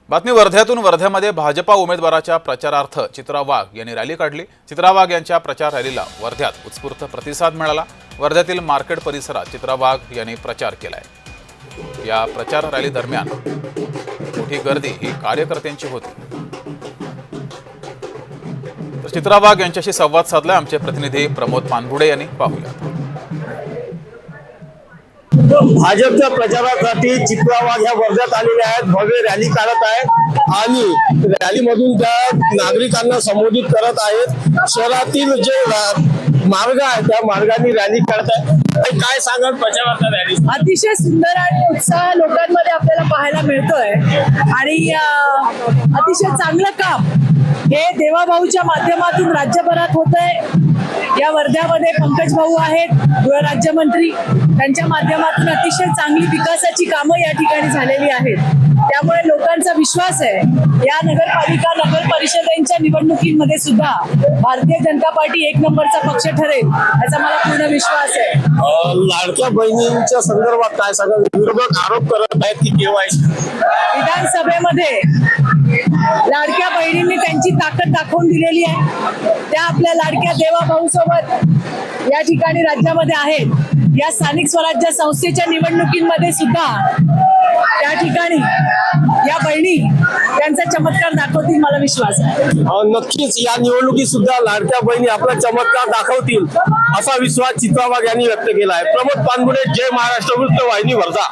बातमी वर्ध्यातून वर्ध्यामध्ये भाजपा उमेदवाराच्या प्रचारार्थ चित्रा वाघ यांनी रॅली काढली। चित्रा वाघ यांच्या प्रचार रॅलीला वर्ध्यात उत्स्फूर्त प्रतिसाद मिळाला। वर्ध्यातील मार्केट परिसरात चित्रा वाघ यांनी प्रचार केलाय। या प्रचार रॅली दरम्यान मोठी गर्दी ही कार्यकर्त्यांची होती। तर चित्रा वाघ यांच्याशी संवाद साधला आमचे प्रतिनिधी प्रमोद पानपुडे यांनी। पाहूया। भाजपच्या प्रचारासाठी चित्रा वाघ ह्या वर्ध्यात आलेल्या आहेत। भव्य रॅली काढत आहेत आणि रॅलीमधून त्या नागरिकांना संबोधित करत आहेत। शहरातील जे मार्ग आहे त्या मार्गाने रॅली काढत आहेत। काय सांगाल प्रचाराच्या रॅली? अतिशय सुंदर आणि उत्साह लोकांमध्ये आपल्याला पाहायला मिळतोय आणि अतिशय चांगलं काम हे देवाभाऊच्या माध्यमातून राज्यभरात होतंय। या वर्ध्यामध्ये पंकज भाऊ आहेत गृहराज्यमंत्री, त्यांच्या माध्यमातून अतिशय चांगली विकासाची कामं या ठिकाणी झालेली आहेत। त्यामुळे लोकांचा विश्वास आहे या नगरपालिका नगर परिषदेच्या निवडणुकीमध्ये सुद्धा भारतीय जनता पार्टी एक नंबरचा पक्ष ठरेल याचा मला पूर्ण विश्वास आहे। लाडक्या बहिणींच्या संदर्भात काय सांगाल? विरोधक आरोप करत आहेत की केवायसी विधानसभेमध्ये लाडक्या बहिणींनी त्यांची ताकद दाखवून दिलेली आहे। त्या आपल्या लाडक्या देवाभाऊ सोबत या ठिकाणी राज्यामध्ये आहेत। या स्थानिक स्वराज्य संस्थेच्या निवडणुकीमध्ये सुद्धा त्या ठिकाणी या बहिणी त्यांचा चमत्कार दाखवतील मला विश्वास आहे। नक्कीच या निवडणुकीत सुद्धा लाडक्या बहिणी आपला चमत्कार दाखवतील असा विश्वास चित्रा वाघ यांनी व्यक्त केला आहे। प्रमोद पानपुडे, जय महाराष्ट्र वृत्तवाहिनी, वर्धा।